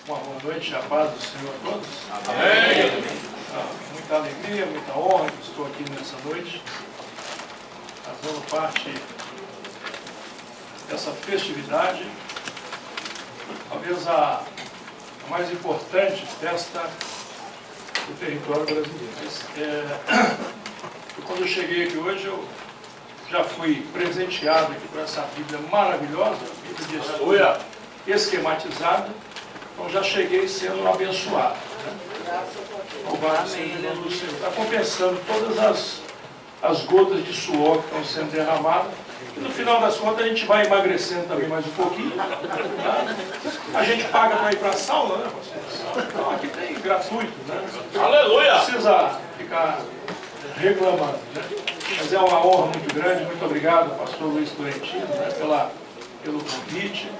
Uma boa noite, a paz do Senhor a todos. Amém. Muita alegria, muita honra que estou aqui nessa noite, fazendo parte dessa festividade, talvez a mais importante festa do território brasileiro. Quando eu cheguei aqui hoje, eu já fui presenteado aqui por essa Bíblia maravilhosa, Bíblia de estudo esquematizada, então já cheguei sendo abençoado. Louvado seja o nome do Senhor. Está compensando todas as gotas de suor que estão sendo derramadas. E no final das contas a gente vai emagrecendo também mais um pouquinho. Tá? A gente paga para ir para a sauna, né, pastor? Então aqui tem gratuito, né? Aleluia! Não precisa ficar reclamando, né? Mas é uma honra muito grande. Muito obrigado, pastor Luiz Florentino, né, pelo convite.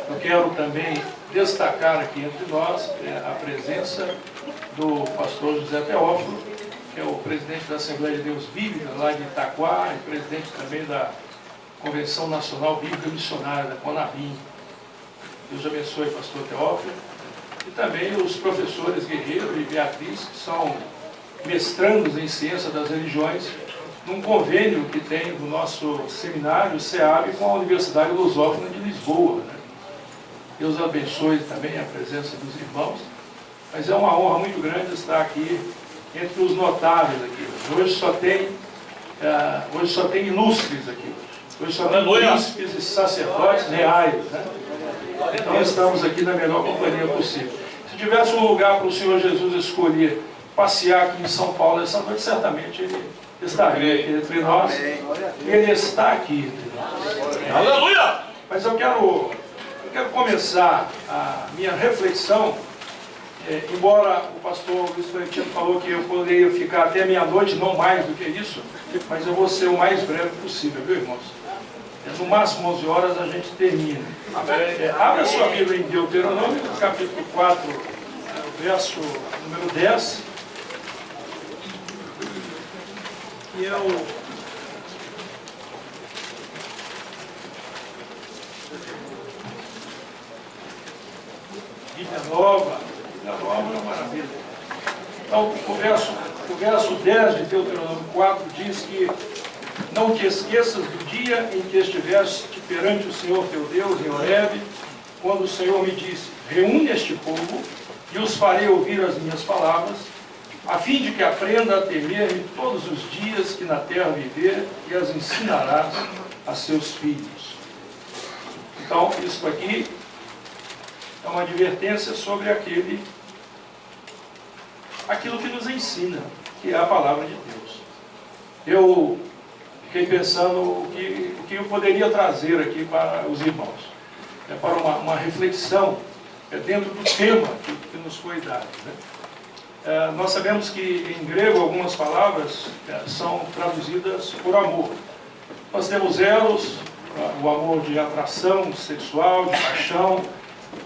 Eu quero também destacar aqui entre nós a presença do pastor José Teófilo, que é o presidente da Assembleia de Deus Bíblica, lá de Itaquá, e presidente também da Convenção Nacional Bíblica Missionária, da CONABIM. Deus abençoe, pastor Teófilo. E também os professores Guerreiro e Beatriz, que são mestrandos em Ciência das Religiões, num convênio que tem do nosso seminário, SEAB, com a Universidade Lusófona de Lisboa, né? Deus abençoe também a presença dos irmãos, mas é uma honra muito grande estar aqui entre os notáveis aqui. Hoje só tem ilustres aqui. Hoje só tem príncipes e sacerdotes reais, né? Então estamos aqui na melhor companhia possível. Se tivesse um lugar para o Senhor Jesus escolher passear aqui em São Paulo essa noite, certamente ele estaria aqui entre nós. Ele está aqui entre nós. Aleluia! Mas eu quero começar a minha reflexão, embora o pastor Luiz Florentino falou que eu poderia ficar até meia-noite, não mais do que isso, mas eu vou ser o mais breve possível, viu, irmãos? No máximo 11 horas a gente termina. Abra sua Bíblia em Deuteronômio, capítulo 4, verso número 10. E Bíblia Nova é uma maravilha. Então, o verso 10 de Deuteronômio 4 diz que não te esqueças do dia em que estiveste perante o Senhor teu Deus em Horebe, quando o Senhor me disse, reúne este povo e os farei ouvir as minhas palavras, a fim de que aprenda a temer-me todos os dias que na terra viver e as ensinarás a seus filhos. Então, isso aqui é uma advertência sobre aquilo que nos ensina, que é a palavra de Deus. Eu fiquei pensando o que eu poderia trazer aqui para os irmãos, para uma reflexão dentro do tema que nos foi dado, né? Nós sabemos que em grego algumas palavras são traduzidas por amor. Nós temos eros, o amor de atração sexual, de paixão.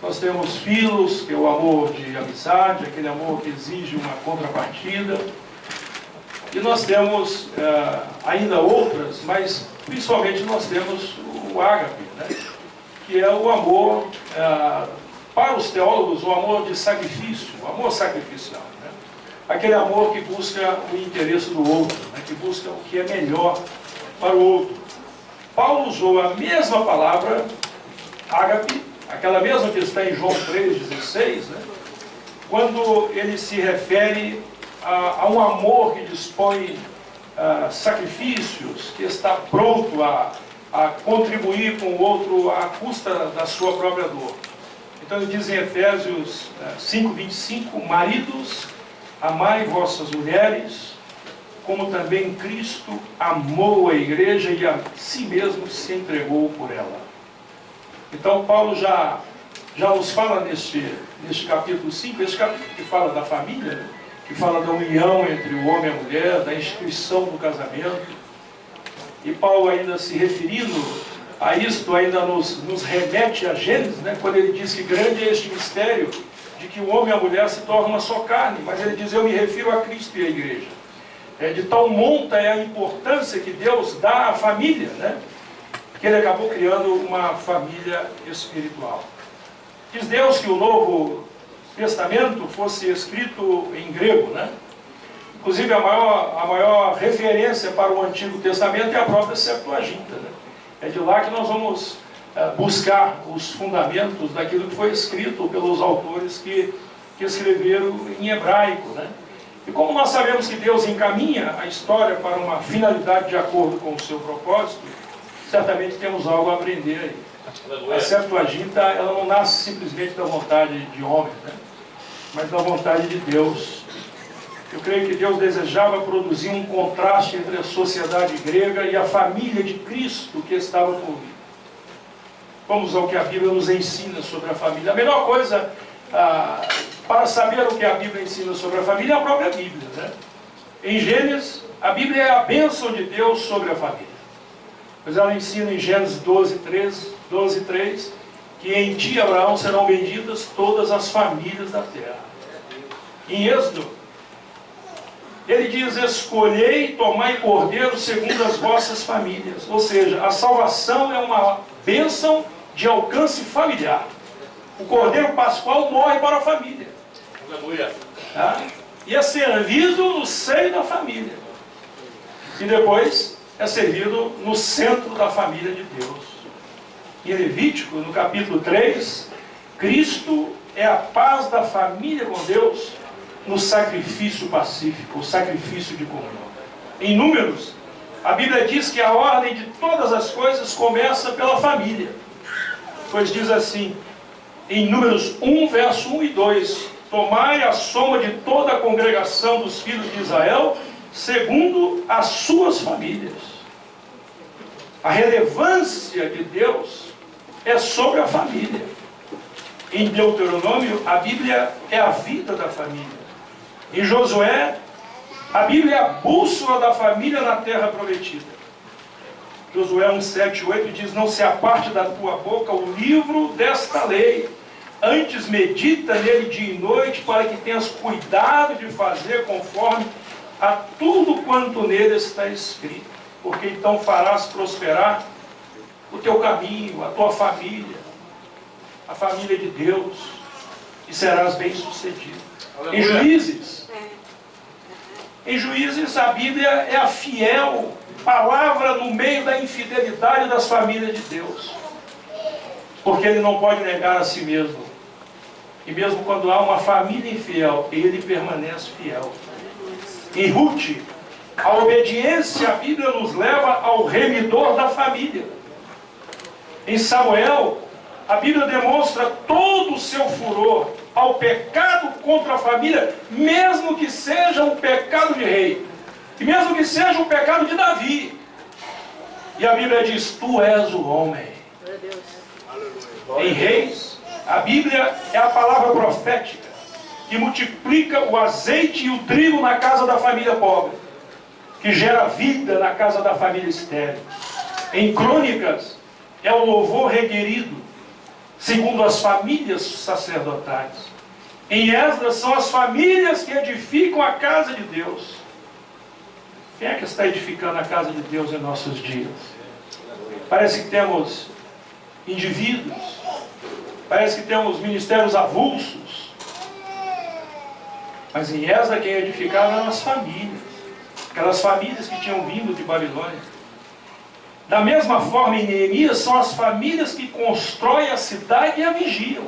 Nós temos filos, que é o amor de amizade, aquele amor que exige uma contrapartida. E nós temos ainda outras, mas principalmente nós temos o ágape, né? Que é o amor, para os teólogos, o amor de sacrifício, o amor sacrificial. Né? Aquele amor que busca o interesse do outro, né? Que busca o que é melhor para o outro. Paulo usou a mesma palavra, ágape, aquela mesma que está em João 3,16, né? Quando ele se refere a um amor que dispõe sacrifícios, que está pronto a contribuir com o outro à custa da sua própria dor. Então ele diz em Efésios 5:25, maridos, amai vossas mulheres, como também Cristo amou a igreja e a si mesmo se entregou por ela. Então Paulo já nos fala neste capítulo 5, esse capítulo que fala da família, né? Que fala da união entre o homem e a mulher, da instituição do casamento. E Paulo, ainda se referindo a isto, ainda nos remete a Gênesis, né? Quando ele diz que grande é este mistério de que o homem e a mulher se tornam uma só carne, mas ele diz, eu me refiro a Cristo e à igreja. De tal monta é a importância que Deus dá à família, né? Que ele acabou criando uma família espiritual. Quis Deus que o Novo Testamento fosse escrito em grego, né? Inclusive, a maior referência para o Antigo Testamento é a própria Septuaginta, né? É de lá que nós vamos buscar os fundamentos daquilo que foi escrito pelos autores que escreveram em hebraico, né? E como nós sabemos que Deus encaminha a história para uma finalidade de acordo com o seu propósito, certamente temos algo a aprender aí. A Septuaginta, ela não nasce simplesmente da vontade de homem, né? Mas da vontade de Deus. Eu creio que Deus desejava produzir um contraste entre a sociedade grega e a família de Cristo que estava por vir. Vamos ao que a Bíblia nos ensina sobre a família. A melhor coisa para saber o que a Bíblia ensina sobre a família é a própria Bíblia, né? Em Gênesis, a Bíblia é a bênção de Deus sobre a família. Pois ela ensina em Gênesis 12:3, que em ti, Abraão, serão benditas todas as famílias da terra. Em Êxodo, ele diz: escolhei e tomai cordeiro segundo as vossas famílias. Ou seja, a salvação é uma bênção de alcance familiar. O cordeiro pascual morre para a família. Tá? E é servido no seio da família. E depois é servido no centro da família de Deus. Em Levítico, no capítulo 3, Cristo é a paz da família com Deus no sacrifício pacífico, o sacrifício de comunhão. Em Números, a Bíblia diz que a ordem de todas as coisas começa pela família. Pois diz assim, em Números 1, verso 1 e 2, tomai a soma de toda a congregação dos filhos de Israel, segundo as suas famílias. A relevância de Deus é sobre a família. Em Deuteronômio, a Bíblia é a vida da família. Em Josué, a Bíblia é a bússola da família na terra prometida. Josué 1:7-8 diz: não se aparte da tua boca o livro desta lei, antes medita nele dia e noite, para que tenhas cuidado de fazer conforme a tudo quanto nele está escrito, porque então farás prosperar o teu caminho, a tua família, a família de Deus, e serás bem-sucedido. Em Juízes, a Bíblia é a fiel palavra no meio da infidelidade das famílias de Deus, porque ele não pode negar a si mesmo. E mesmo quando há uma família infiel, ele permanece fiel. Em Ruth, a obediência à Bíblia nos leva ao remidor da família. Em Samuel, a Bíblia demonstra todo o seu furor ao pecado contra a família, mesmo que seja um pecado de rei, e mesmo que seja um pecado de Davi. E a Bíblia diz: tu és o homem. Em Reis, a Bíblia é a palavra profética que multiplica o azeite e o trigo na casa da família pobre, que gera vida na casa da família estéril. Em Crônicas, é o louvor requerido segundo as famílias sacerdotais. Em Esdras, são as famílias que edificam a casa de Deus. Quem é que está edificando a casa de Deus em nossos dias? Parece que temos indivíduos, parece que temos ministérios avulsos, mas em Esdras quem edificava eram as famílias, aquelas famílias que tinham vindo de Babilônia. Da mesma forma, em Neemias, são as famílias que constroem a cidade e a vigiam.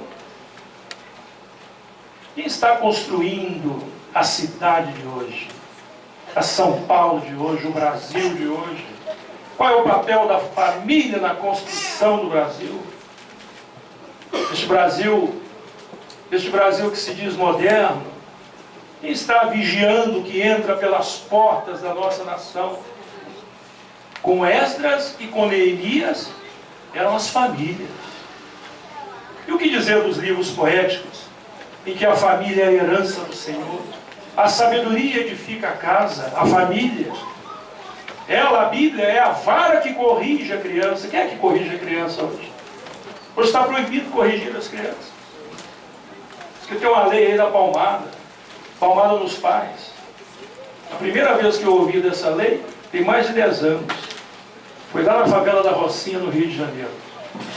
Quem está construindo a cidade de hoje? A São Paulo de hoje, o Brasil de hoje? Qual é o papel da família na construção do Brasil? Este Brasil que se diz moderno, quem está vigiando o que entra pelas portas da nossa nação? Com Esdras e com Neemias, eram as famílias. E o que dizer dos livros poéticos, em que a família é a herança do Senhor? A sabedoria edifica a casa, a família. Ela, a Bíblia, é a vara que corrige a criança. Quem é que corrige a criança hoje? Hoje está proibido corrigir as crianças. Diz que tem uma lei aí da palmada nos pais. A primeira vez que eu ouvi dessa lei, tem mais de 10 anos. Foi lá na favela da Rocinha, no Rio de Janeiro.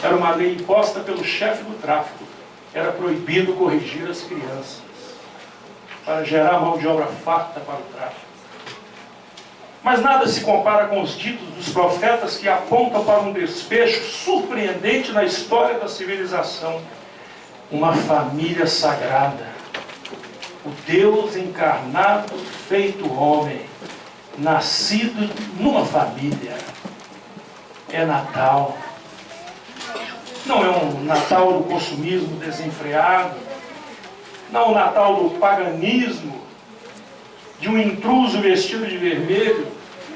Era uma lei imposta pelo chefe do tráfico. era proibido corrigir as crianças, para gerar mão de obra farta para o tráfico. Mas nada se compara com os ditos dos profetas que apontam para um desfecho surpreendente na história da civilização. Uma família sagrada. O Deus encarnado, feito homem, nascido numa família. É Natal. Não é um Natal do consumismo desenfreado. Não é um Natal do paganismo, de um intruso vestido de vermelho,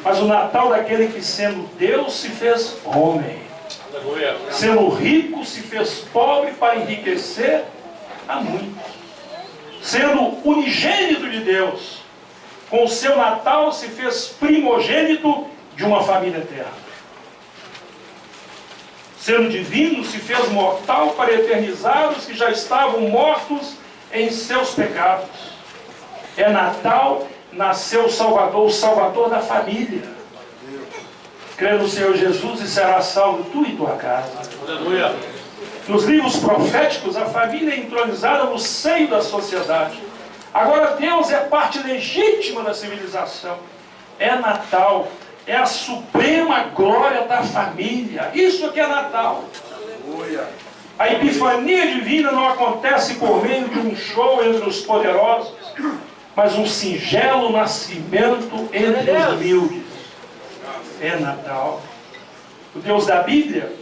mas o Natal daquele que, sendo Deus, se fez homem. Sendo rico, se fez pobre para enriquecer a muitos. Sendo unigênito de Deus, com o seu Natal se fez primogênito de uma família eterna. Sendo divino, se fez mortal para eternizar os que já estavam mortos em seus pecados. É Natal, nasceu o Salvador da família. Crê no Senhor Jesus e será salvo tu e tua casa. Aleluia. Nos livros proféticos, a família é entronizada no seio da sociedade. Agora Deus é parte legítima da civilização. É Natal, é a suprema glória da família. Isso aqui é Natal. Aleluia. A epifania divina não acontece por meio de um show entre os poderosos, mas um singelo nascimento entre os humildes. É Natal. O Deus da Bíblia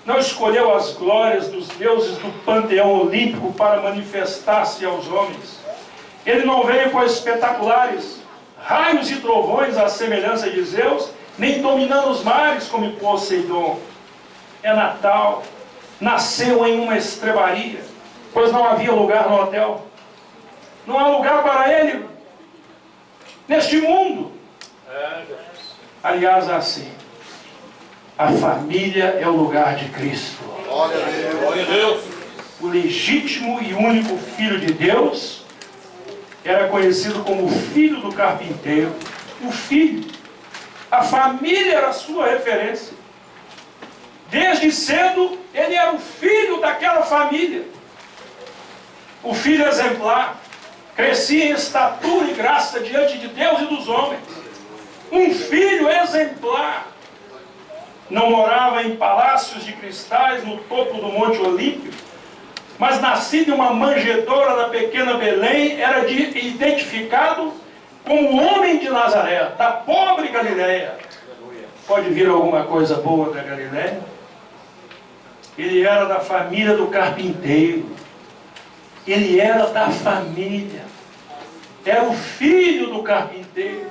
não escolheu as glórias dos deuses do panteão olímpico para manifestar-se aos homens. Ele não veio com espetaculares raios e trovões à semelhança de Zeus, nem dominando os mares como Poseidon. É Natal. Nasceu em uma estrebaria, pois não havia lugar no hotel. Não há lugar para ele neste mundo. Aliás, assim, a família é o lugar de Cristo. Glória a Deus. O legítimo e único Filho de Deus era conhecido como o filho do carpinteiro. O filho. A família era a sua referência. Desde cedo, ele era o filho daquela família. O filho exemplar. Crescia em estatura e graça diante de Deus e dos homens. Um filho exemplar. Não morava em palácios de cristais no topo do Monte Olímpio, mas nascido em uma manjedoura da pequena Belém, era identificado como o homem de Nazaré, da pobre Galileia. Pode vir alguma coisa boa da Galileia? Ele era da família do carpinteiro. Ele era da família. Era o filho do carpinteiro.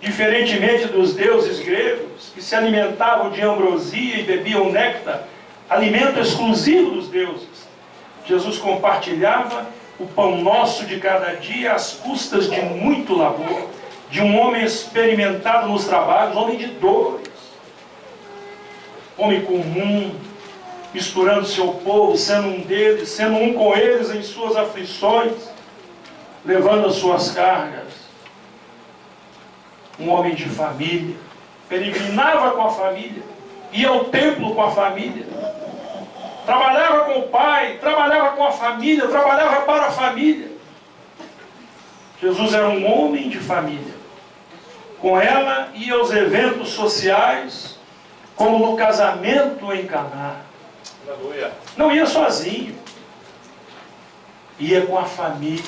Diferentemente dos deuses gregos, que se alimentavam de ambrosia e bebiam néctar, alimento exclusivo dos deuses, Jesus compartilhava o pão nosso de cada dia às custas de muito labor, de um homem experimentado nos trabalhos, homem de dores, homem comum, misturando seu povo, sendo um deles, sendo um com eles em suas aflições, levando as suas cargas. Um homem de família, peregrinava com a família, ia ao templo com a família, trabalhava com o pai, trabalhava com a família, trabalhava para a família. Jesus era um homem de família. Com ela ia aos eventos sociais, como no casamento em Caná. Não ia sozinho, ia com a família.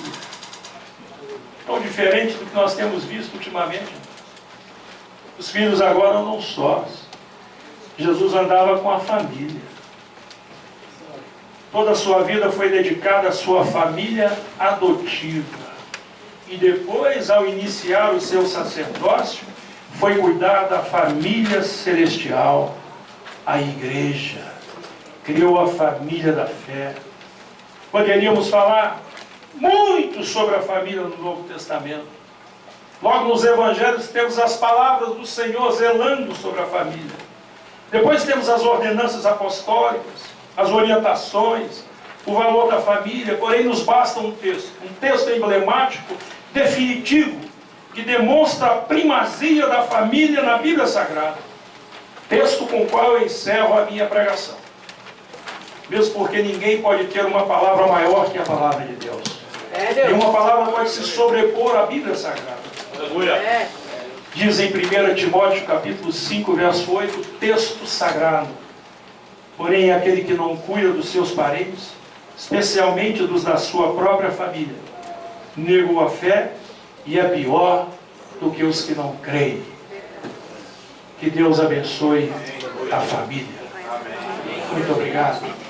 Tão diferente do que nós temos visto ultimamente. Os filhos agora andam sós. Jesus andava com a família. Toda a sua vida foi dedicada à sua família adotiva. E depois, ao iniciar o seu sacerdócio, foi cuidar da família celestial, a igreja. Criou a família da fé. Poderíamos falar muito sobre a família no Novo Testamento. Logo nos Evangelhos temos as palavras do Senhor zelando sobre a família. Depois temos as ordenanças apostólicas, as orientações, o valor da família. Porém nos basta um texto emblemático, definitivo, que demonstra a primazia da família na Bíblia Sagrada. Texto com o qual eu encerro a minha pregação. mesmo porque ninguém pode ter uma palavra maior que a palavra de Deus. Nenhuma palavra pode se sobrepor à Bíblia Sagrada. Aleluia. Diz em 1 Timóteo capítulo 5, verso 8, texto sagrado: porém aquele que não cuida dos seus parentes, especialmente dos da sua própria família, negou a fé e é pior do que os que não creem. Que Deus abençoe a família. Muito obrigado.